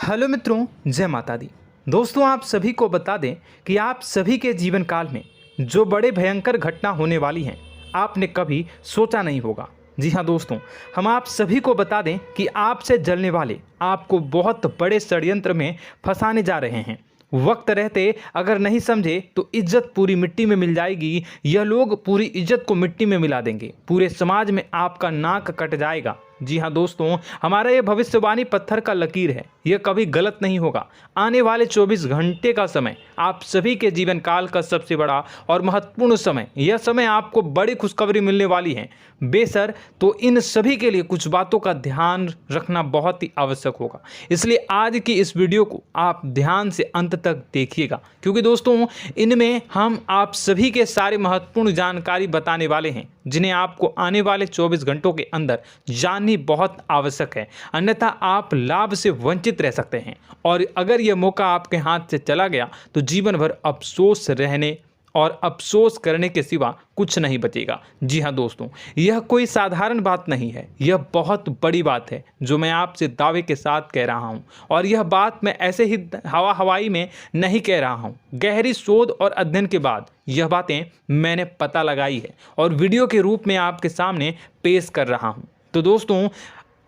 Hello मित्रों, जय माता दी। दोस्तों, आप सभी को बता दें कि आप सभी के जीवन काल में जो बड़े भयंकर घटना होने वाली हैं, आपने कभी सोचा नहीं होगा। जी हाँ दोस्तों, हम आप सभी को बता दें कि आपसे जलने वाले आपको बहुत बड़े षड्यंत्र में फंसाने जा रहे हैं। वक्त रहते अगर नहीं समझे तो इज्जत पूरी मिट्टी में मिल जाएगी। यह लोग पूरी इज्जत को मिट्टी में मिला देंगे। पूरे समाज में आपका नाक कट जाएगा। जी हाँ दोस्तों, हमारा ये भविष्यवाणी पत्थर का लकीर है, यह कभी गलत नहीं होगा। आने वाले 24 घंटे का समय आप सभी के जीवन काल का सबसे बड़ा और महत्वपूर्ण समय। यह समय आपको बड़ी खुशखबरी मिलने वाली है बेसर, तो इन सभी के लिए कुछ बातों का ध्यान रखना बहुत ही आवश्यक होगा। इसलिए आज की इस वीडियो को आप ध्यान से अंत तक देखिएगा, क्योंकि दोस्तों इनमें हम आप सभी के सारे महत्वपूर्ण जानकारी बताने वाले हैं, जिन्हें आपको आने वाले 24 घंटों के अंदर जाननी बहुत आवश्यक है। अन्यथा आप लाभ से वंचित रह सकते हैं, और अगर यह मौका आपके हाथ से चला गया तो जीवन भर अफसोस रहने और अफसोस करने के सिवा कुछ नहीं बचेगा। जी हाँ दोस्तों, यह कोई साधारण बात नहीं है, यह बहुत बड़ी बात है जो मैं आपसे दावे के साथ कह रहा हूँ। और यह बात मैं ऐसे ही हवाई में नहीं कह रहा हूँ। गहरी शोध और अध्ययन के बाद यह बातें मैंने पता लगाई है और वीडियो के रूप में आपके सामने पेश कर रहा हूँ। तो दोस्तों,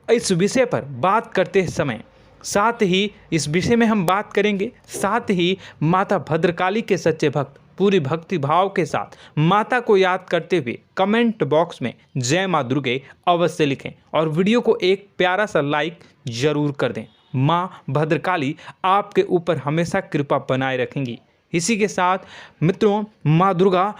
इस विषय पर बात करते समय साथ ही इस विषय में हम बात करेंगे, साथ ही माता भद्रकाली के सच्चे भक्त पूरी भक्ति भाव के साथ माता को याद करते हुए कमेंट बॉक्स में जय माँ दुर्गे अवश्य लिखें और वीडियो को एक प्यारा सा लाइक जरूर कर दें। माँ भद्रकाली आपके ऊपर हमेशा कृपा बनाए रखेंगी। इसी के साथ मित्रों, माँ दुर्गा,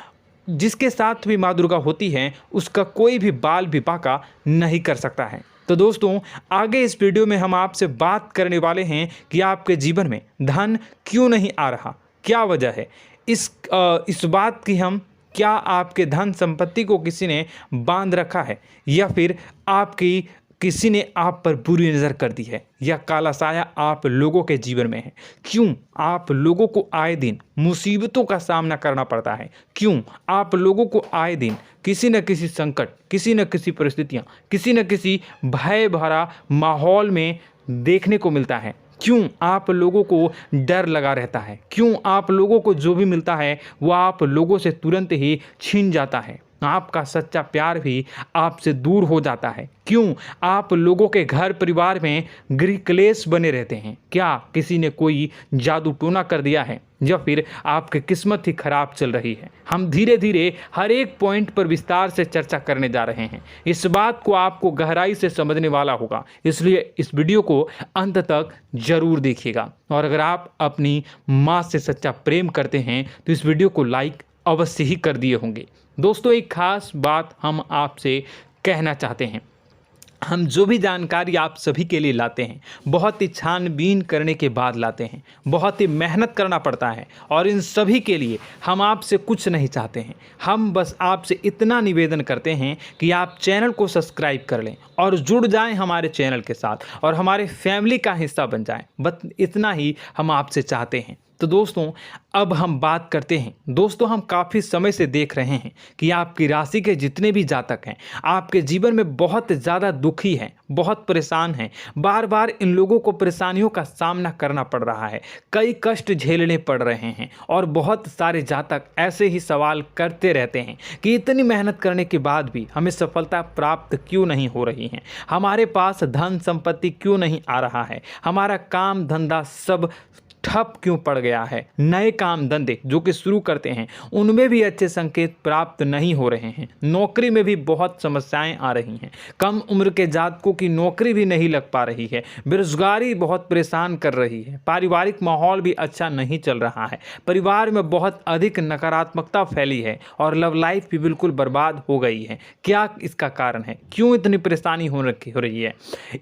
जिसके साथ भी माँ दुर्गा होती हैं, उसका कोई भी बाल भी बांका नहीं कर सकता है। तो दोस्तों, आगे इस वीडियो में हम आपसे बात करने वाले हैं कि आपके जीवन में धन क्यों नहीं आ रहा, क्या वजह है इस बात की। हम क्या आपके धन संपत्ति को किसी ने बांध रखा है, या फिर आपकी किसी ने आप पर बुरी नज़र कर दी है, या काला साया आप लोगों के जीवन में है। क्यों आप लोगों को आए दिन मुसीबतों का सामना करना पड़ता है, क्यों आप लोगों को आए दिन किसी न किसी संकट, किसी न किसी परिस्थितियाँ, किसी न किसी भय भरा माहौल में देखने को मिलता है, क्यों आप लोगों को डर लगा रहता है, क्यों आप लोगों को जो भी मिलता है वो आप लोगों से तुरंत ही छीन जाता है, आपका सच्चा प्यार भी आपसे दूर हो जाता है, क्यों आप लोगों के घर परिवार में गृह क्लेश बने रहते हैं। क्या किसी ने कोई जादू टोना कर दिया है, या फिर आपकी किस्मत ही खराब चल रही है। हम धीरे धीरे हर एक पॉइंट पर विस्तार से चर्चा करने जा रहे हैं। इस बात को आपको गहराई से समझने वाला होगा, इसलिए इस वीडियो को अंत तक जरूर देखिएगा। और अगर आप अपनी माँ से सच्चा प्रेम करते हैं तो इस वीडियो को लाइक अवश्य ही कर दिए होंगे। दोस्तों, एक खास बात हम आपसे कहना चाहते हैं। हम जो भी जानकारी आप सभी के लिए लाते हैं, बहुत ही छानबीन करने के बाद लाते हैं, बहुत ही मेहनत करना पड़ता है, और इन सभी के लिए हम आपसे कुछ नहीं चाहते हैं। हम बस आपसे इतना निवेदन करते हैं कि आप चैनल को सब्सक्राइब कर लें और जुड़ जाएं हमारे चैनल के साथ और हमारे फैमिली का हिस्सा बन जाएं। बस इतना ही हम आपसे चाहते हैं। तो दोस्तों, अब हम बात करते हैं। दोस्तों, हम काफ़ी समय से देख रहे हैं कि आपकी राशि के जितने भी जातक हैं, आपके जीवन में बहुत ज़्यादा दुखी हैं, बहुत परेशान हैं। बार बार इन लोगों को परेशानियों का सामना करना पड़ रहा है, कई कष्ट झेलने पड़ रहे हैं, और बहुत सारे जातक ऐसे ही सवाल करते रहते हैं कि इतनी मेहनत करने के बाद भी हमें सफलता प्राप्त क्यों नहीं हो रही है, हमारे पास धन संपत्ति क्यों नहीं आ रहा है, हमारा काम धंधा सब ठप क्यों पड़ गया है, नए काम धंधे जो कि शुरू करते हैं उनमें भी अच्छे संकेत प्राप्त नहीं हो रहे हैं, नौकरी में भी बहुत समस्याएं आ रही हैं, कम उम्र के जातकों की नौकरी भी नहीं लग पा रही है, बेरोजगारी बहुत परेशान कर रही है, पारिवारिक माहौल भी अच्छा नहीं चल रहा है, परिवार में बहुत अधिक नकारात्मकता फैली है, और लव लाइफ भी बिल्कुल बर्बाद हो गई है। क्या इसका कारण है, क्यों इतनी परेशानी हो रही है?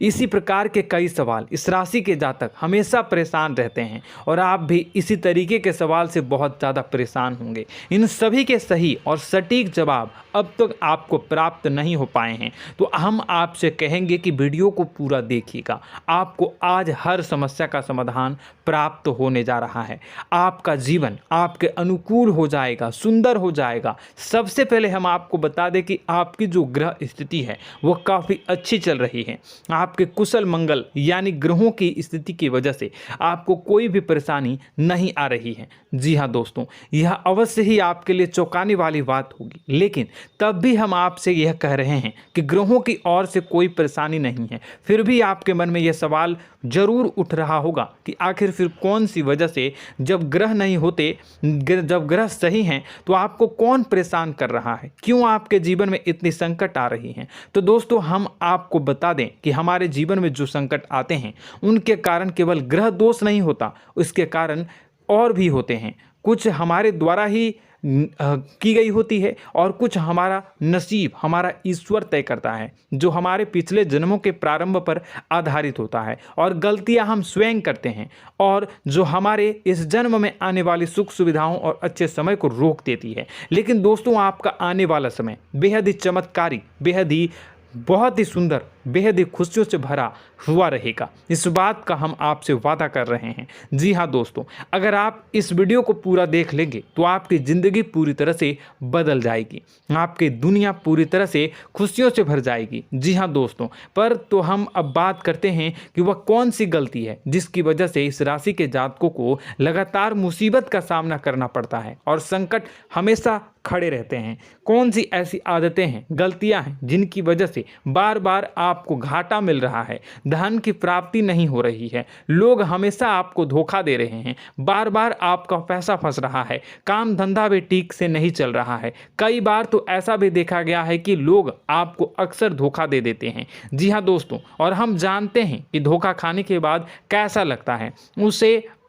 इसी प्रकार के कई सवाल इस राशि के जातक हमेशा परेशान रहते हैं, और आप भी इसी तरीके के सवाल से बहुत ज़्यादा परेशान होंगे। इन सभी के सही और सटीक जवाब अब तक आपको प्राप्त नहीं हो पाए हैं, तो हम आपसे कहेंगे कि वीडियो को पूरा देखिएगा। आपको आज हर समस्या का समाधान प्राप्त होने जा रहा है। आपका जीवन आपके अनुकूल हो जाएगा, सुंदर हो जाएगा। सबसे पहले हम आपको बता दें कि आपकी जो ग्रह स्थिति है वो काफ़ी अच्छी चल रही है। आपके कुशल मंगल यानी ग्रहों की स्थिति की वजह से आपको कोई भी परेशानी नहीं आ रही है। जी हाँ दोस्तों, यह अवश्य ही आपके लिए चौंकाने वाली बात होगी, लेकिन तब भी हम आपसे यह कह रहे हैं कि ग्रहों की ओर से कोई परेशानी नहीं है। फिर भी आपके मन में यह सवाल जरूर उठ रहा होगा कि आखिर फिर कौन सी वजह से, जब ग्रह नहीं होते, जब ग्रह सही हैं, तो आपको कौन परेशान कर रहा है, क्यों आपके जीवन में इतनी संकट आ रही हैं। तो दोस्तों, हम आपको बता दें कि हमारे जीवन में जो संकट आते हैं उनके कारण केवल ग्रह दोष नहीं होता, उसके कारण और भी होते हैं। कुछ हमारे द्वारा ही की गई होती है और कुछ हमारा नसीब, हमारा ईश्वर तय करता है, जो हमारे पिछले जन्मों के प्रारंभ पर आधारित होता है। और गलतियां हम स्वयं करते हैं और जो हमारे इस जन्म में आने वाली सुख सुविधाओं और अच्छे समय को रोक देती है। लेकिन दोस्तों, आपका आने वाला समय बेहद ही चमत्कारी, बेहद ही बहुत ही सुंदर, बेहद ही खुशियों से भरा हुआ रहेगा। इस बात का हम आपसे वादा कर रहे हैं। जी हाँ दोस्तों, अगर आप इस वीडियो को पूरा देख लेंगे तो आपकी ज़िंदगी पूरी तरह से बदल जाएगी, आपकी दुनिया पूरी तरह से खुशियों से भर जाएगी। जी हाँ दोस्तों, पर तो हम अब बात करते हैं कि वह कौन सी गलती है जिसकी वजह से इस राशि के जातकों को लगातार मुसीबत का सामना करना पड़ता है और संकट हमेशा खड़े रहते हैं। कौन सी ऐसी आदतें हैं, गलतियां हैं जिनकी वजह से बार बार आपको घाटा मिल रहा है, धन की प्राप्ति नहीं हो रही है, लोग हमेशा आपको धोखा दे रहे हैं, बार बार आपका पैसा फंस रहा है, काम धंधा भी ठीक से नहीं चल रहा है। कई बार तो ऐसा भी देखा गया है कि लोग आपको अक्सर धोखा दे देते हैं। जी हाँ दोस्तों, और हम जानते हैं कि धोखा खाने के बाद कैसा लगता है।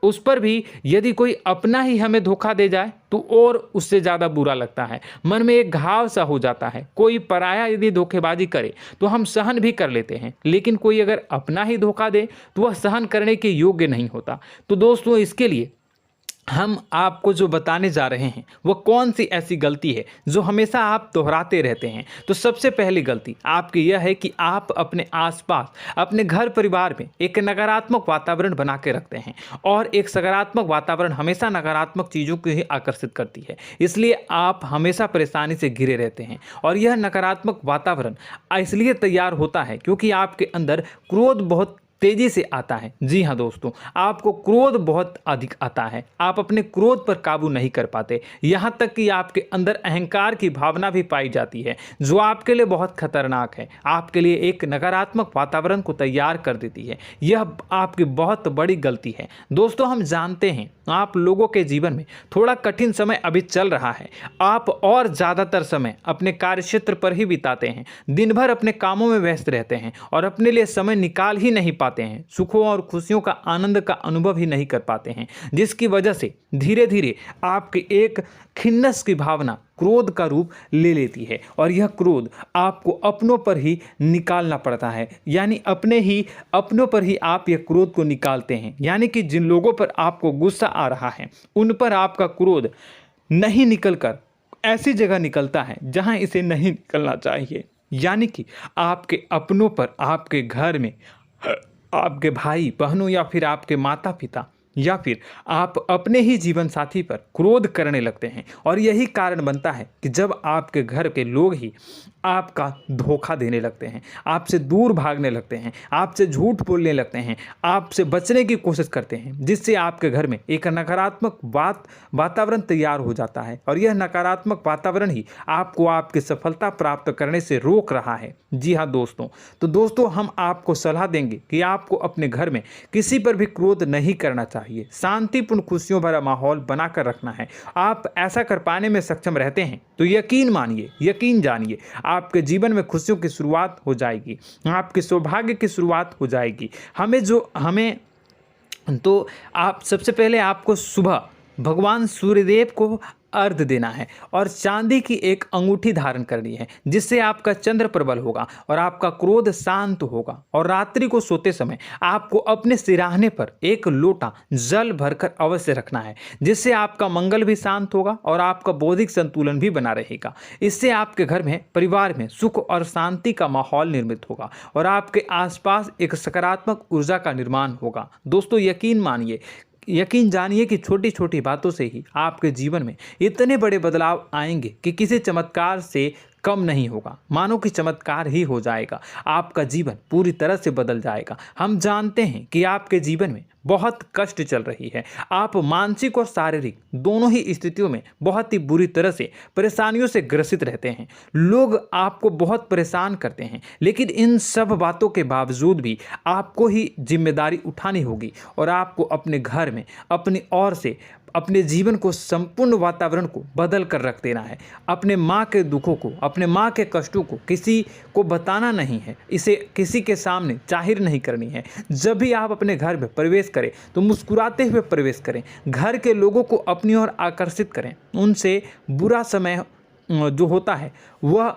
उस पर भी यदि कोई अपना ही हमें धोखा दे जाए तो और उससे ज़्यादा बुरा लगता है, मन में एक घाव सा हो जाता है। कोई पराया यदि धोखेबाजी करे तो हम सहन भी कर लेते हैं, लेकिन कोई अगर अपना ही धोखा दे तो वह सहन करने के योग्य नहीं होता। तो दोस्तों, इसके लिए हम आपको जो बताने जा रहे हैं वो कौन सी ऐसी गलती है जो हमेशा आप दोहराते रहते हैं। तो सबसे पहली गलती आपकी यह है कि आप अपने आसपास, अपने घर परिवार में एक नकारात्मक वातावरण बना के रखते हैं, और एक सकारात्मक वातावरण हमेशा नकारात्मक चीज़ों को ही आकर्षित करती है। इसलिए आप हमेशा परेशानी से घिरे रहते हैं, और यह नकारात्मक वातावरण इसलिए तैयार होता है क्योंकि आपके अंदर क्रोध बहुत तेजी से आता है। जी हाँ दोस्तों, आपको क्रोध बहुत अधिक आता है, आप अपने क्रोध पर काबू नहीं कर पाते, यहाँ तक कि आपके अंदर अहंकार की भावना भी पाई जाती है, जो आपके लिए बहुत खतरनाक है, आपके लिए एक नकारात्मक वातावरण को तैयार कर देती है। यह आपकी बहुत बड़ी गलती है। दोस्तों, हम जानते हैं आप लोगों के जीवन में थोड़ा कठिन समय अभी चल रहा है। आप और ज़्यादातर समय अपने कार्यक्षेत्र पर ही बिताते हैं, दिन भर अपने कामों में व्यस्त रहते हैं और अपने लिए समय निकाल ही नहीं पाते हैं, सुखों और खुशियों का आनंद का अनुभव ही नहीं कर पाते हैं, जिसकी वजह से धीरे धीरे आपकी एक खिन्नस की भावना क्रोध का रूप ले लेती है, और यह क्रोध आपको अपनों पर ही निकालना पड़ता है। यानी अपनों पर ही आप यह क्रोध को निकालते हैं। यानी कि जिन लोगों पर आपको गुस्सा आ रहा है उन पर आपका क्रोध नहीं निकलकर ऐसी जगह निकलता है जहां इसे नहीं निकलना चाहिए। यानी कि आपके अपनों पर, आपके घर में, आपके भाई बहनों या फिर आपके माता पिता या फिर आप अपने ही जीवन साथी पर क्रोध करने लगते हैं, और यही कारण बनता है कि जब आपके घर के लोग ही आपका धोखा देने लगते हैं, आपसे दूर भागने लगते हैं, आपसे झूठ बोलने लगते हैं, आपसे बचने की कोशिश करते हैं, जिससे आपके घर में एक नकारात्मक वातावरण तैयार हो जाता है, और यह नकारात्मक वातावरण ही आपको आपकी सफलता प्राप्त करने से रोक रहा है। जी हाँ दोस्तों, तो दोस्तों, हम आपको सलाह देंगे कि आपको अपने घर में किसी पर भी क्रोध नहीं करना चाहिए, शांतिपूर्ण खुशियों भरा माहौल बनाकर रखना है। आप ऐसा कर पाने में सक्षम रहते हैं तो यकीन मानिए, यकीन जानिए, आपके जीवन में खुशियों की शुरुआत हो जाएगी, आपके सौभाग्य की शुरुआत हो जाएगी। आप सबसे पहले आपको सुबह भगवान सूर्यदेव को अर्घ्य देना है और चांदी की एक अंगूठी धारण करनी है, जिससे आपका चंद्र प्रबल होगा और आपका क्रोध शांत होगा। और रात्रि को सोते समय आपको अपने सिरहाने पर एक लोटा जल भरकर अवश्य रखना है, जिससे आपका मंगल भी शांत होगा और आपका बौद्धिक संतुलन भी बना रहेगा। इससे आपके घर में, परिवार में सुख और शांति का माहौल निर्मित होगा और आपके आसपास एक सकारात्मक ऊर्जा का निर्माण होगा। दोस्तों, यकीन जानिए कि छोटी छोटी बातों से ही आपके जीवन में इतने बड़े बदलाव आएंगे कि किसी चमत्कार से कम नहीं होगा। मानो कि चमत्कार ही हो जाएगा, आपका जीवन पूरी तरह से बदल जाएगा। हम जानते हैं कि आपके जीवन में बहुत कष्ट चल रही है, आप मानसिक और शारीरिक दोनों ही स्थितियों में बहुत ही बुरी तरह से परेशानियों से ग्रसित रहते हैं। लोग आपको बहुत परेशान करते हैं, लेकिन इन सब बातों के बावजूद भी आपको ही जिम्मेदारी उठानी होगी और आपको अपने घर में अपनी ओर से अपने जीवन को, संपूर्ण वातावरण को बदल कर रख देना है। अपने माँ के दुखों को, अपने माँ के कष्टों को किसी को बताना नहीं है, इसे किसी के सामने जाहिर नहीं करनी है। जब भी आप अपने घर में प्रवेश करें तो मुस्कुराते हुए प्रवेश करें, घर के लोगों को अपनी ओर आकर्षित करें। उनसे बुरा समय जो होता है वह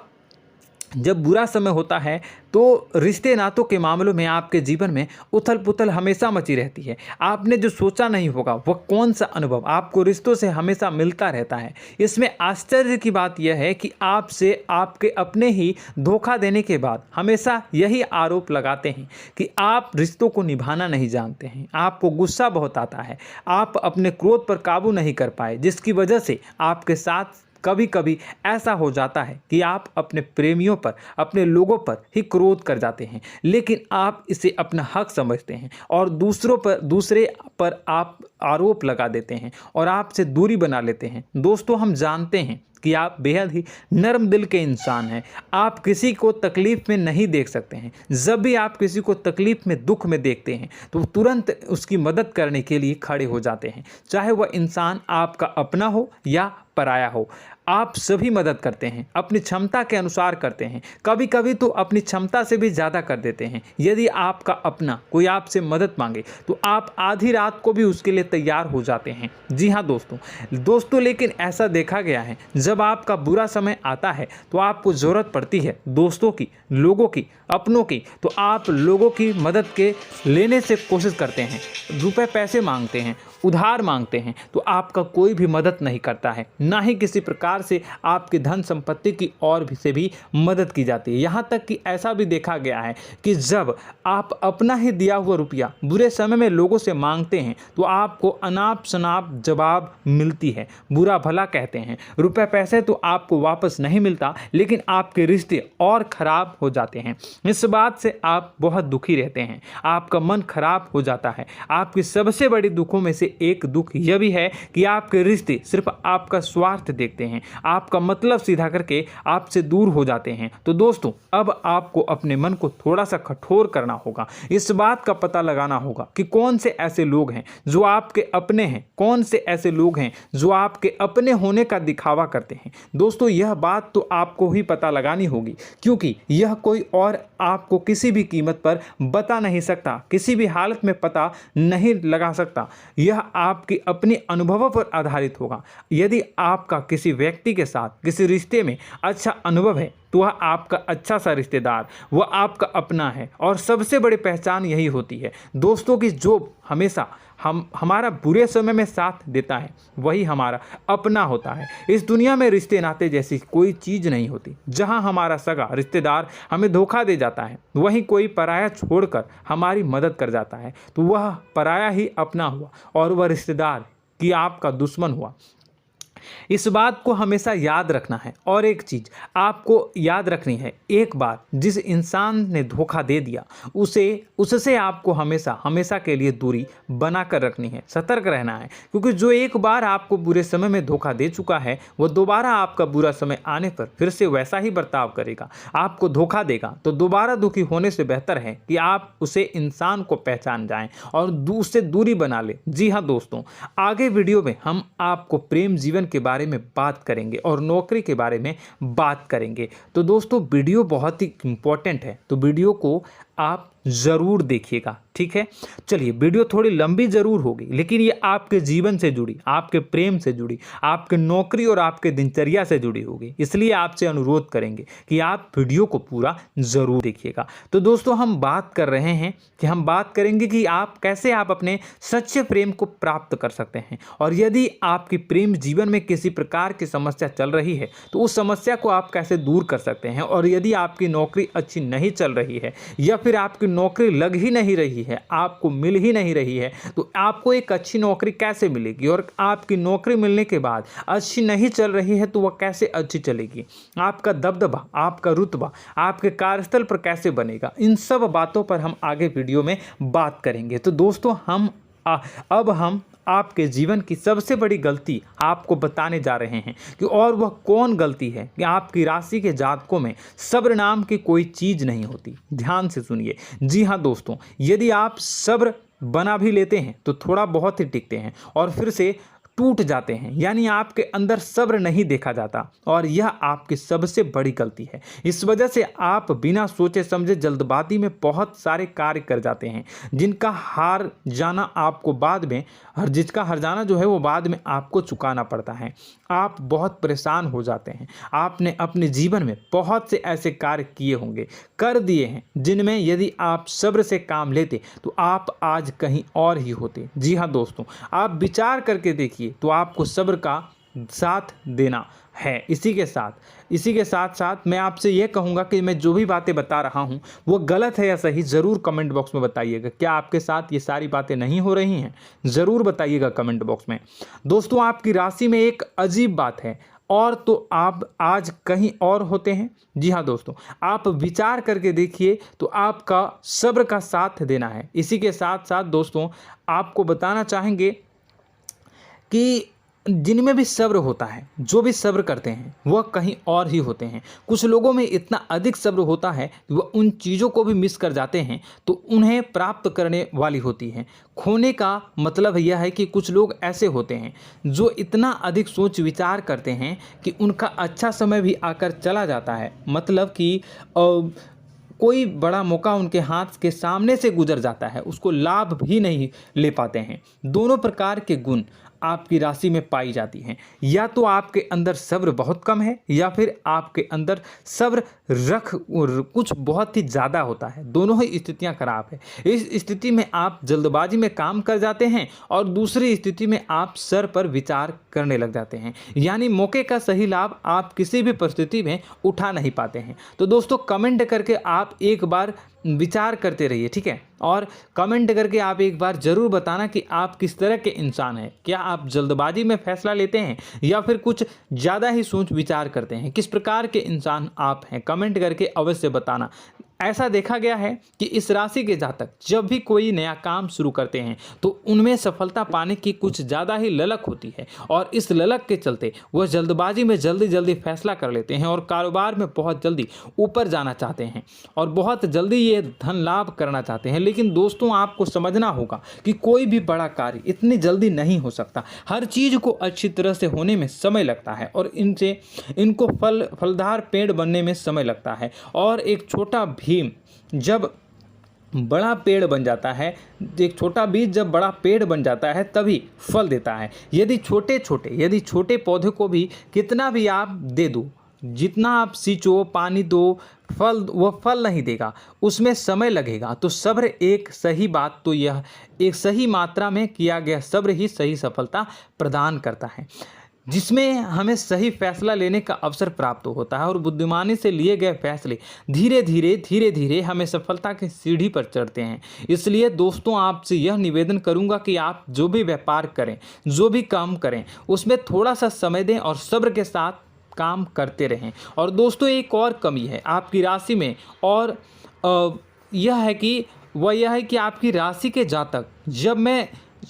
जब बुरा समय होता है तो रिश्ते नातों के मामलों में आपके जीवन में उथल पुथल हमेशा मची रहती है। आपने जो सोचा नहीं होगा वह कौन सा अनुभव आपको रिश्तों से हमेशा मिलता रहता है। इसमें आश्चर्य की बात यह है कि आपसे आपके अपने ही धोखा देने के बाद हमेशा यही आरोप लगाते हैं कि आप रिश्तों को निभाना नहीं जानते हैं, आपको गुस्सा बहुत आता है, आप अपने क्रोध पर काबू नहीं कर पाए, जिसकी वजह से आपके साथ कभी कभी ऐसा हो जाता है कि आप अपने प्रेमियों पर, अपने लोगों पर ही क्रोध कर जाते हैं, लेकिन आप इसे अपना हक समझते हैं और दूसरे पर आप आरोप लगा देते हैं और आपसे दूरी बना लेते हैं। दोस्तों, हम जानते हैं कि आप बेहद ही नर्म दिल के इंसान हैं। आप किसी को तकलीफ में नहीं देख सकते हैं। जब भी आप किसी को तकलीफ में, दुख में देखते हैं तो तुरंत उसकी मदद करने के लिए खड़े हो जाते हैं, चाहे वह इंसान आपका अपना हो या पराया हो। आप सभी मदद करते हैं, अपनी क्षमता के अनुसार करते हैं, कभी कभी तो अपनी क्षमता से भी ज़्यादा कर देते हैं। यदि आपका अपना कोई आपसे मदद मांगे तो आप आधी रात को भी उसके लिए तैयार हो जाते हैं। जी हाँ दोस्तों, लेकिन ऐसा देखा गया है, जब आपका बुरा समय आता है तो आपको ज़रूरत पड़ती है दोस्तों की, लोगों की, अपनों की, तो आप लोगों की मदद के लेने से कोशिश करते हैं, रुपए पैसे मांगते हैं, उधार मांगते हैं, तो आपका कोई भी मदद नहीं करता है, ना ही किसी प्रकार से आपकी धन संपत्ति की ओर से भी मदद की जाती है। यहाँ तक कि ऐसा भी देखा गया है कि जब आप अपना ही दिया हुआ रुपया बुरे समय में लोगों से मांगते हैं तो आपको अनाप शनाप जवाब मिलती है, बुरा भला कहते हैं। रुपए पैसे तो आपको वापस नहीं मिलता, लेकिन आपके रिश्ते और खराब हो जाते हैं। इस बात से आप बहुत दुखी रहते हैं, आपका मन खराब हो जाता है। आपकी सबसे बड़ी दुखों में से एक दुख यह भी है कि आपके रिश्ते सिर्फ आपका स्वार्थ देखते हैं, आपका मतलब सीधा करके आपसे दूर हो जाते हैं। तो दोस्तों, अब आपको अपने मन को थोड़ा सा कठोर करना होगा, इस बात का पता लगाना होगा कि कौन से ऐसे लोग हैं जो आपके अपने हैं, कौन से ऐसे लोग हैं जो आपके अपने होने का दिखावा करते हैं। दोस्तों, यह बात तो आपको ही पता लगानी होगी, क्योंकि यह कोई और आपको किसी भी कीमत पर बता नहीं सकता, किसी भी हालत में पता नहीं लगा सकता। यह आपके अपने अनुभवों पर आधारित होगा। यदि आपका किसी व्यक्ति के साथ किसी रिश्ते में अच्छा अनुभव है तो वह आपका अच्छा सा रिश्तेदार, वह आपका अपना है। और सबसे बड़ी पहचान यही होती है दोस्तों की जो हमेशा हमारा बुरे समय में साथ देता है वही हमारा अपना होता है। इस दुनिया में रिश्ते नाते जैसी कोई चीज़ नहीं होती। जहां हमारा सगा रिश्तेदार हमें धोखा दे जाता है, वहीं कोई पराया छोड़कर हमारी मदद कर जाता है, तो वह पराया ही अपना हुआ और वह रिश्तेदार की आपका दुश्मन हुआ। इस बात को हमेशा याद रखना है। और एक चीज़ आपको याद रखनी है, एक बार जिस इंसान ने धोखा दे दिया उससे आपको हमेशा के लिए दूरी बना कर रखनी है, सतर्क रहना है। क्योंकि जो एक बार आपको बुरे समय में धोखा दे चुका है वो दोबारा आपका बुरा समय आने पर फिर से वैसा ही बर्ताव करेगा, आपको धोखा देगा। तो दोबारा दुखी होने से बेहतर है कि आप उसे इंसान को पहचान जाएं और उससे दूरी बना लें। जी हाँ दोस्तों, आगे वीडियो में हम आपको प्रेम जीवन के बारे में बात करेंगे और नौकरी के बारे में बात करेंगे। तो दोस्तों, वीडियो बहुत ही इम्पोर्टेंट है, तो वीडियो को आप ज़रूर देखिएगा, ठीक है। चलिए, वीडियो थोड़ी लंबी ज़रूर होगी, लेकिन ये आपके जीवन से जुड़ी, आपके प्रेम से जुड़ी, आपके नौकरी और आपके दिनचर्या से जुड़ी होगी, इसलिए आपसे अनुरोध करेंगे कि आप वीडियो को पूरा ज़रूर देखिएगा। तो दोस्तों, हम बात कर रहे हैं कि हम बात करेंगे कि आप कैसे आप अपने सच्चे प्रेम को प्राप्त कर सकते हैं, और यदि आपकी प्रेम जीवन में किसी प्रकार की समस्या चल रही है तो उस समस्या को आप कैसे दूर कर सकते हैं, और यदि आपकी नौकरी अच्छी नहीं चल रही है या फिर आपकी नौकरी लग ही नहीं रही है, आपको मिल ही नहीं रही है, तो आपको एक अच्छी नौकरी कैसे मिलेगी, और आपकी नौकरी मिलने के बाद अच्छी नहीं चल रही है तो वह कैसे अच्छी चलेगी, आपका दबदबा, आपका रुतबा आपके कार्यस्थल पर कैसे बनेगा, इन सब बातों पर हम आगे वीडियो में बात करेंगे। तो दोस्तों, अब हम आपके जीवन की सबसे बड़ी गलती आपको बताने जा रहे हैं कि और वह कौन गलती है कि आपकी राशि के जातकों में सब्र नाम की कोई चीज़ नहीं होती। ध्यान से सुनिए। जी हाँ दोस्तों, यदि आप सब्र बना भी लेते हैं तो थोड़ा बहुत ही टिकते हैं और फिर से टूट जाते हैं, यानी आपके अंदर सब्र नहीं देखा जाता, और यह आपकी सबसे बड़ी गलती है। इस वजह से आप बिना सोचे समझे जल्दबाजी में बहुत सारे कार्य कर जाते हैं, जिसका हार जाना जो है वो बाद में आपको चुकाना पड़ता है। आप बहुत परेशान हो जाते हैं। आपने अपने जीवन में बहुत से ऐसे कार्य किए होंगे, कर दिए हैं, जिनमें यदि आप सब्र से काम लेते तो आप आज कहीं और ही होते। जी हाँ दोस्तों, आप विचार करके देखिए तो आपको सब्र का साथ देना है। इसी के साथ साथ मैं आपसे यह कहूँगा कि मैं जो भी बातें बता रहा हूँ वो गलत है या सही, ज़रूर कमेंट बॉक्स में बताइएगा। क्या आपके साथ ये सारी बातें नहीं हो रही हैं, ज़रूर बताइएगा कमेंट बॉक्स में। दोस्तों, आपकी राशि में एक अजीब बात है, और तो आप आज कहीं और होते हैं। जी हाँ दोस्तों, आप विचार करके देखिए तो आपका सब्र का साथ देना है। इसी के साथ साथ दोस्तों, आपको बताना चाहेंगे कि जिनमें भी सब्र होता है, जो भी सब्र करते हैं वह कहीं और ही होते हैं। कुछ लोगों में इतना अधिक सब्र होता है कि वह उन चीज़ों को भी मिस कर जाते हैं तो उन्हें प्राप्त करने वाली होती हैं। खोने का मतलब यह है कि कुछ लोग ऐसे होते हैं जो इतना अधिक सोच विचार करते हैं कि उनका अच्छा समय भी आकर चला जाता है, मतलब कि कोई बड़ा मौका उनके हाथ के सामने से गुजर जाता है, उसको लाभ भी नहीं ले पाते हैं। दोनों प्रकार के गुण आपकी राशि में पाई जाती हैं। या तो आपके अंदर सब्र बहुत कम है या फिर आपके अंदर सब्र कुछ बहुत ही ज़्यादा होता है। दोनों ही स्थितियां खराब है। इस स्थिति में आप जल्दबाजी में काम कर जाते हैं और दूसरी स्थिति में आप सर पर विचार करने लग जाते हैं, यानी मौके का सही लाभ आप किसी भी परिस्थिति में उठा नहीं पाते हैं। तो दोस्तों, कमेंट करके आप एक बार विचार करते रहिए, ठीक है, और कमेंट करके आप एक बार ज़रूर बताना कि आप किस तरह के इंसान हैं। क्या आप जल्दबाजी में फैसला लेते हैं या फिर कुछ ज़्यादा ही सोच विचार करते हैं? किस प्रकार के इंसान आप हैं, कमेंट करके अवश्य बताना। ऐसा देखा गया है कि इस राशि के जातक जब भी कोई नया काम शुरू करते हैं तो उनमें सफलता पाने की कुछ ज़्यादा ही ललक होती है, और इस ललक के चलते वह जल्दबाजी में जल्दी फैसला कर लेते हैं और कारोबार में बहुत जल्दी ऊपर जाना चाहते हैं और बहुत जल्दी ये धन लाभ करना चाहते हैं। लेकिन दोस्तों, आपको समझना होगा कि कोई भी बड़ा कार्य इतनी जल्दी नहीं हो सकता। हर चीज़ को अच्छी तरह से होने में समय लगता है और इनको फलदार पेड़ बनने में समय लगता है। और एक छोटा भीम जब बड़ा पेड़ बन जाता है, एक छोटा बीज जब बड़ा पेड़ बन जाता है तभी फल देता है। यदि छोटे पौधे को भी कितना भी आप दे दो, जितना आप सींचो, पानी दो, वह फल नहीं देगा, उसमें समय लगेगा। तो सब्र एक सही बात, तो यह एक सही मात्रा में किया गया सब्र ही सही सफलता प्रदान करता है, जिसमें हमें सही फैसला लेने का अवसर प्राप्त होता है और बुद्धिमानी से लिए गए फैसले धीरे धीरे हमें सफलता की सीढ़ी पर चढ़ते हैं। इसलिए दोस्तों, आपसे यह निवेदन करूंगा कि आप जो भी व्यापार करें, जो भी काम करें, उसमें थोड़ा सा समय दें और सब्र के साथ काम करते रहें। और दोस्तों, एक और कमी है आपकी राशि में, और यह है कि आपकी राशि के जातक जब में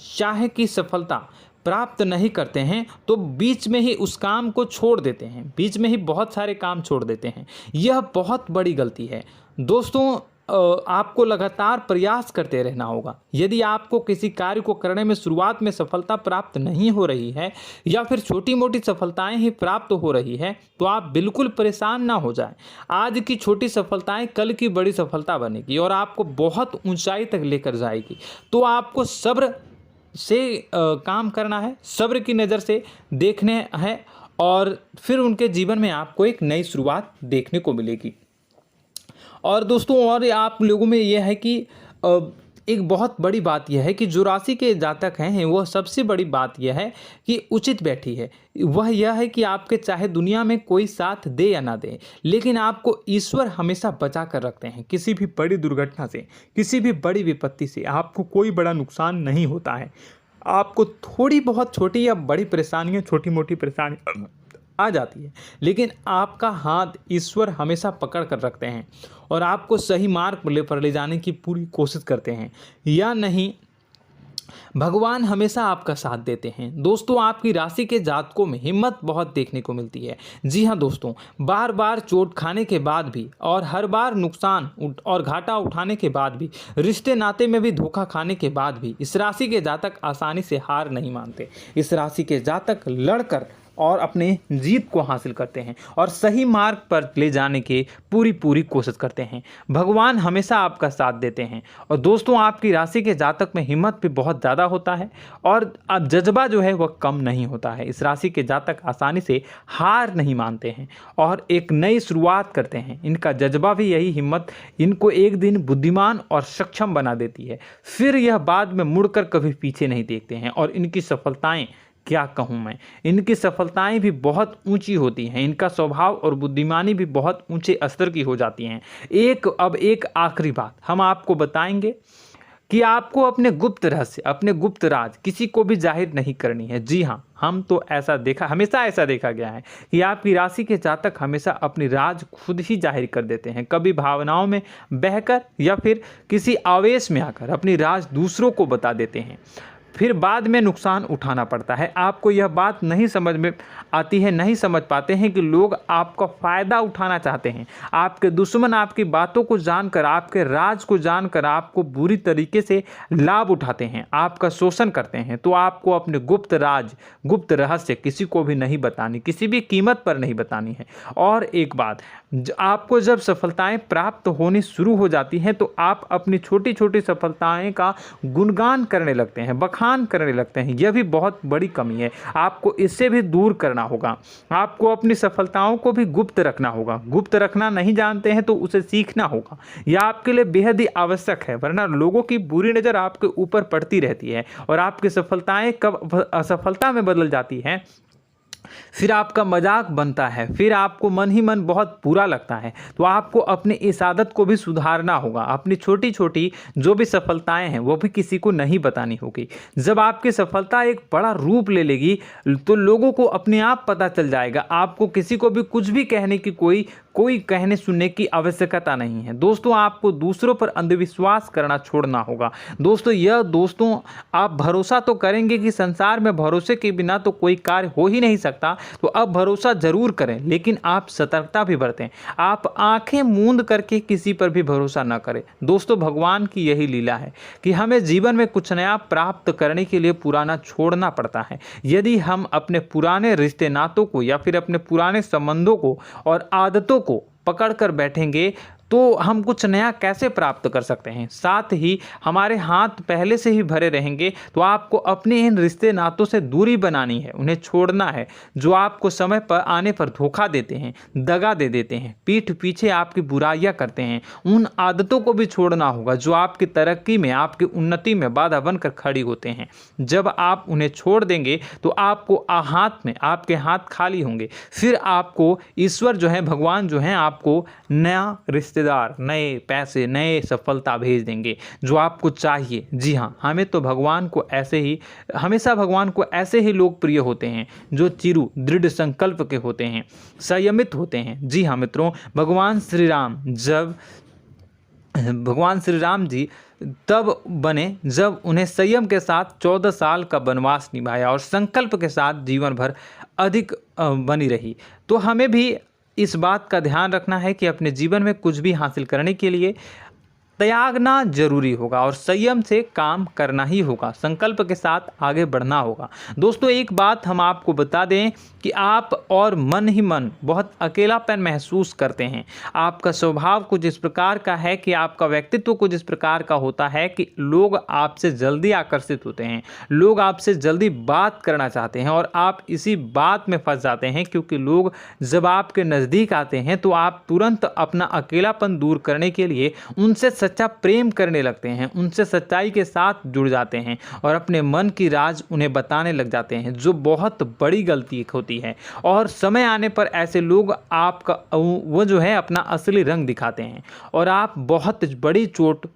चाहे कि सफलता प्राप्त नहीं करते हैं तो बीच में ही उस काम को छोड़ देते हैं, बीच में ही बहुत सारे काम छोड़ देते हैं। यह बहुत बड़ी गलती है दोस्तों। आपको लगातार प्रयास करते रहना होगा। यदि आपको किसी कार्य को करने में शुरुआत में सफलता प्राप्त नहीं हो रही है या फिर छोटी मोटी सफलताएं ही प्राप्त हो रही है तो आप बिल्कुल परेशान ना हो जाएं। आज की छोटी सफलताएं कल की बड़ी सफलता बनेगी और आपको बहुत ऊंचाई तक लेकर जाएगी। तो आपको सब्र से काम करना है, सब्र की नज़र से देखने हैं और फिर उनके जीवन में आपको एक नई शुरुआत देखने को मिलेगी। और दोस्तों और आप लोगों में यह है कि एक बहुत बड़ी बात यह है कि जो राशि के जातक हैं वह सबसे बड़ी बात यह है कि उचित बैठी है। वह यह है कि आपके चाहे दुनिया में कोई साथ दे या ना दे, लेकिन आपको ईश्वर हमेशा बचा कर रखते हैं। किसी भी बड़ी दुर्घटना से, किसी भी बड़ी विपत्ति से आपको कोई बड़ा नुकसान नहीं होता है। आपको थोड़ी बहुत छोटी या बड़ी परेशानियाँ, छोटी मोटी परेशानी आ जाती है, लेकिन आपका हाथ ईश्वर हमेशा पकड़ कर रखते हैं और आपको सही मार्ग पर ले जाने की पूरी कोशिश करते हैं। या नहीं, भगवान हमेशा आपका साथ देते हैं। दोस्तों आपकी राशि के जातकों में हिम्मत बहुत देखने को मिलती है। जी हाँ दोस्तों, बार बार चोट खाने के बाद भी और हर बार नुकसान और घाटा उठाने के बाद भी, रिश्ते नाते में भी धोखा खाने के बाद भी इस राशि के जातक आसानी से हार नहीं मानते। इस राशि के जातक लड़कर और अपने जीत को हासिल करते हैं और सही मार्ग पर ले जाने की पूरी कोशिश करते हैं। भगवान हमेशा आपका साथ देते हैं। और दोस्तों आपकी राशि के जातक में हिम्मत भी बहुत ज़्यादा होता है और अब जज्बा जो है वह कम नहीं होता है। इस राशि के जातक आसानी से हार नहीं मानते हैं और एक नई शुरुआत करते हैं। इनका जज्बा भी, यही हिम्मत इनको एक दिन बुद्धिमान और सक्षम बना देती है। फिर यह बाद में मुड़कर कभी पीछे नहीं देखते हैं और इनकी सफलताएं, क्या कहूँ मैं, इनकी सफलताएं भी बहुत ऊंची होती हैं। इनका स्वभाव और बुद्धिमानी भी बहुत ऊंचे स्तर की हो जाती हैं। अब एक आखिरी बात हम आपको बताएंगे कि आपको अपने गुप्त रहस्य, अपने गुप्त राज किसी को भी जाहिर नहीं करनी है। जी हाँ, हम तो हमेशा ऐसा देखा गया है कि आपकी राशि के जातक हमेशा अपनी राज खुद ही जाहिर कर देते हैं। कभी भावनाओं में बहकर या फिर किसी आवेश में आकर अपनी राज दूसरों को बता देते हैं, फिर बाद में नुकसान उठाना पड़ता है। आपको यह बात नहीं समझ में आती है, नहीं समझ पाते हैं कि लोग आपका फ़ायदा उठाना चाहते हैं। आपके दुश्मन आपकी बातों को जानकर, आपके राज को जानकर आपको बुरी तरीके से लाभ उठाते हैं, आपका शोषण करते हैं। तो आपको अपने गुप्त राज, गुप्त रहस्य किसी को भी नहीं बतानी, किसी भी कीमत पर नहीं बतानी है। और एक बात, आपको जब सफलताएं प्राप्त होनी शुरू हो जाती हैं तो आप अपनी छोटी छोटी सफलताएं का गुणगान करने लगते हैं, बखान करने लगते हैं। यह भी बहुत बड़ी कमी है, आपको इससे भी दूर करना होगा। आपको अपनी सफलताओं को भी गुप्त रखना होगा। गुप्त रखना नहीं जानते हैं तो उसे सीखना होगा। यह आपके लिए बेहद ही आवश्यक है, वरना लोगों की बुरी नज़र आपके ऊपर पड़ती रहती है और आपकी सफलताएं कब असफलता में बदल जाती हैं, फिर आपका मजाक बनता है, फिर आपको मन ही मन बहुत बुरा लगता है। तो आपको अपनी इस आदत को भी सुधारना होगा। अपनी छोटी छोटी जो भी सफलताएं हैं वो भी किसी को नहीं बतानी होगी। जब आपकी सफलता एक बड़ा रूप ले लेगी तो लोगों को अपने आप पता चल जाएगा। आपको किसी को भी कुछ भी कहने की कोई कहने सुनने की आवश्यकता नहीं है। दोस्तों आपको दूसरों पर अंधविश्वास करना छोड़ना होगा। दोस्तों आप भरोसा तो करेंगे कि संसार में भरोसे के बिना तो कोई कार्य हो ही नहीं सकता, तो अब भरोसा जरूर करें, लेकिन आप सतर्कता भी बरतें। आप आंखें मूंद करके किसी पर भी भरोसा न करें। दोस्तों भगवान की यही लीला है कि हमें जीवन में कुछ नया प्राप्त करने के लिए पुराना छोड़ना पड़ता है। यदि हम अपने पुराने रिश्ते नातों को या फिर अपने पुराने संबंधों को और आदतों को पकड़ कर बैठेंगे तो हम कुछ नया कैसे प्राप्त कर सकते हैं। साथ ही हमारे हाथ पहले से ही भरे रहेंगे। तो आपको अपने इन रिश्ते नातों से दूरी बनानी है, उन्हें छोड़ना है जो आपको समय पर आने पर धोखा देते हैं, दगा दे देते हैं, पीठ पीछे आपकी बुराइयां करते हैं। उन आदतों को भी छोड़ना होगा जो आपकी तरक्की में, आपकी उन्नति में बाधा बनकर खड़ी होते हैं। जब आप उन्हें छोड़ देंगे तो आपके हाथ खाली होंगे। फिर आपको ईश्वर जो है, भगवान जो है, आपको नया रिश्तेदार, नए पैसे, नए सफलता भेज देंगे जो आपको चाहिए। जी हाँ, हमेशा भगवान को ऐसे ही लोग प्रिय होते हैं जो चिरु दृढ़ संकल्प के होते हैं, संयमित होते हैं। जी हाँ मित्रों, भगवान श्री राम जी तब बने जब उन्हें संयम के साथ 14 साल का वनवास निभाया और संकल्प के साथ जीवन भर अधिक बनी रही। तो हमें भी इस बात का ध्यान रखना है कि अपने जीवन में कुछ भी हासिल करने के लिए त्यागना जरूरी होगा और संयम से काम करना ही होगा, संकल्प के साथ आगे बढ़ना होगा। दोस्तों एक बात हम आपको बता दें कि आप और मन ही मन बहुत अकेलापन महसूस करते हैं। आपका स्वभाव कुछ इस प्रकार का है कि आपका व्यक्तित्व कुछ इस प्रकार का होता है कि लोग आपसे जल्दी आकर्षित होते हैं, लोग आपसे जल्दी बात करना चाहते हैं और आप इसी बात में फंस जाते हैं, क्योंकि लोग जब आपके नज़दीक आते हैं तो आप तुरंत अपना अकेलापन दूर करने के लिए उनसे सच्चा प्रेम करने लगते हैं, उनसे सच्चाई के साथ जुड़ जाते हैं और अपने मन की राज उन्हें बताने लग जाते हैं, जो बहुत बड़ी गलती होती है। और समय आने पर ऐसे लोग आपका वो जो है अपना असली रंग दिखाते हैं और आप बहुत बड़ी चोट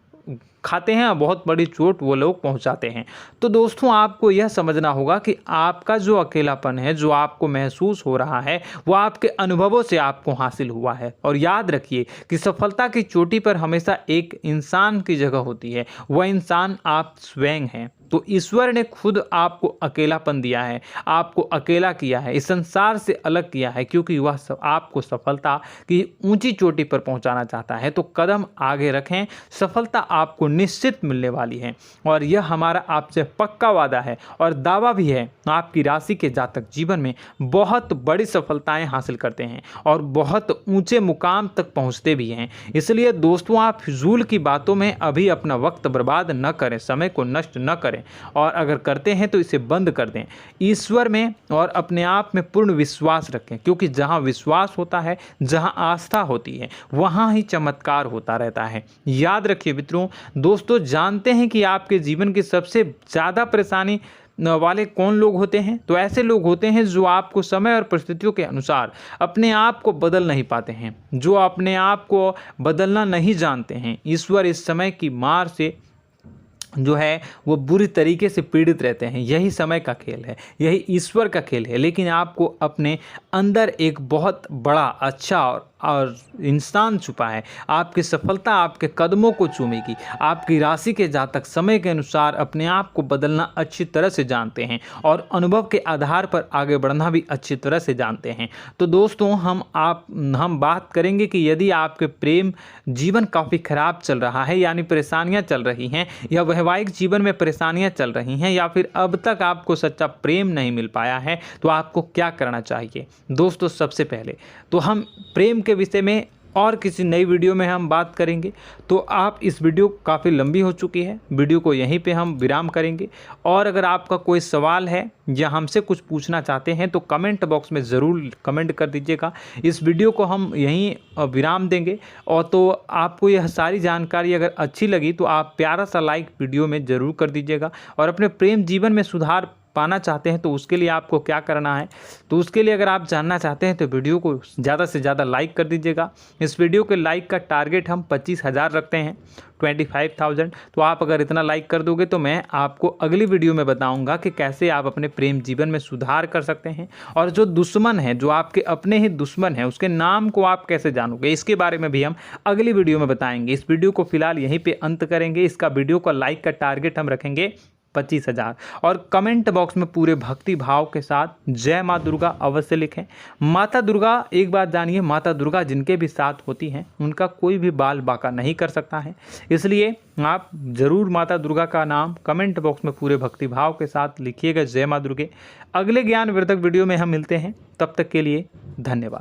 खाते हैं, बहुत बड़ी चोट वो लोग पहुंचाते हैं। तो दोस्तों आपको यह समझना होगा कि आपका जो अकेलापन है, जो आपको महसूस हो रहा है, वो आपके अनुभवों से आपको हासिल हुआ है। और याद रखिए कि सफलता की चोटी पर हमेशा एक इंसान की जगह होती है, वह इंसान आप स्वयं हैं। तो ईश्वर ने खुद आपको अकेलापन दिया है, आपको अकेला किया है, इस संसार से अलग किया है, क्योंकि वह आपको सफलता की ऊंची चोटी पर पहुंचाना चाहता है। तो कदम आगे रखें, सफलता आपको निश्चित मिलने वाली है और यह हमारा आपसे पक्का वादा है और दावा भी है। आपकी राशि के जातक जीवन में बहुत बड़ी सफलताएं हासिल करते हैं और बहुत ऊंचे मुकाम तक पहुंचते भी हैं। इसलिए दोस्तों आप फिजूल की बातों में अभी अपना वक्त बर्बाद न करें, समय को नष्ट न करें और अगर करते हैं तो इसे बंद कर दें। ईश्वर में और अपने आप में पूर्ण विश्वास रखें, क्योंकि जहां विश्वास होता है, जहां आस्था होती है, वहां ही चमत्कार होता रहता है। याद रखिए मित्रों, दोस्तों जानते हैं कि आपके जीवन की सबसे ज़्यादा परेशानी वाले कौन लोग होते हैं? तो ऐसे लोग होते हैं जो आपको समय और परिस्थितियों के अनुसार अपने आप को बदल नहीं पाते हैं, जो अपने आप को बदलना नहीं जानते हैं। ईश्वर इस समय की मार से जो है वो बुरी तरीके से पीड़ित रहते हैं। यही समय का खेल है, यही ईश्वर का खेल है। लेकिन आपको अपने अंदर एक बहुत बड़ा अच्छा और इंसान छुपा है। आपकी सफलता आपके कदमों को चूमेगी। आपकी राशि के जातक समय के अनुसार अपने आप को बदलना अच्छी तरह से जानते हैं और अनुभव के आधार पर आगे बढ़ना भी अच्छी तरह से जानते हैं। तो दोस्तों हम बात करेंगे कि यदि आपके प्रेम जीवन काफ़ी खराब चल रहा है, यानी परेशानियां चल रही हैं, या वैवाहिक जीवन में परेशानियां चल रही हैं, या फिर अब तक आपको सच्चा प्रेम नहीं मिल पाया है, तो आपको क्या करना चाहिए। दोस्तों सबसे पहले तो हम प्रेम के विषय में और किसी नई वीडियो में हम बात करेंगे। तो आप इस वीडियो काफ़ी लंबी हो चुकी है, वीडियो को यहीं पे हम विराम करेंगे। और अगर आपका कोई सवाल है या हमसे कुछ पूछना चाहते हैं तो कमेंट बॉक्स में ज़रूर कमेंट कर दीजिएगा। इस वीडियो को हम यहीं विराम देंगे। और तो आपको यह सारी जानकारी अगर अच्छी लगी तो आप प्यारा सा लाइक वीडियो में ज़रूर कर दीजिएगा। और अपने प्रेम जीवन में सुधार पाना चाहते हैं तो उसके लिए आपको क्या करना है, तो उसके लिए अगर आप जानना चाहते हैं तो वीडियो को ज़्यादा से ज़्यादा लाइक कर दीजिएगा। इस वीडियो के लाइक का टारगेट हम 25,000 रखते हैं, 25,000। तो आप अगर इतना लाइक कर दोगे तो मैं आपको अगली वीडियो में बताऊंगा कि कैसे आप अपने प्रेम जीवन में सुधार कर सकते हैं। और जो दुश्मन है, जो आपके अपने ही दुश्मन है, उसके नाम को आप कैसे जानोगे, इसके बारे में भी हम अगली वीडियो में बताएंगे। इस वीडियो को फिलहाल यहीं पर अंत करेंगे। इसका वीडियो का लाइक का टारगेट हम रखेंगे 25,000। और कमेंट बॉक्स में पूरे भक्ति भाव के साथ जय माँ दुर्गा अवश्य लिखें। माता दुर्गा, एक बात जानिए, माता दुर्गा जिनके भी साथ होती हैं उनका कोई भी बाल बांका नहीं कर सकता है। इसलिए आप ज़रूर माता दुर्गा का नाम कमेंट बॉक्स में पूरे भक्ति भाव के साथ लिखिएगा, जय माँ दुर्गे। अगले ज्ञानवर्धक वीडियो में हम मिलते हैं, तब तक के लिए धन्यवाद।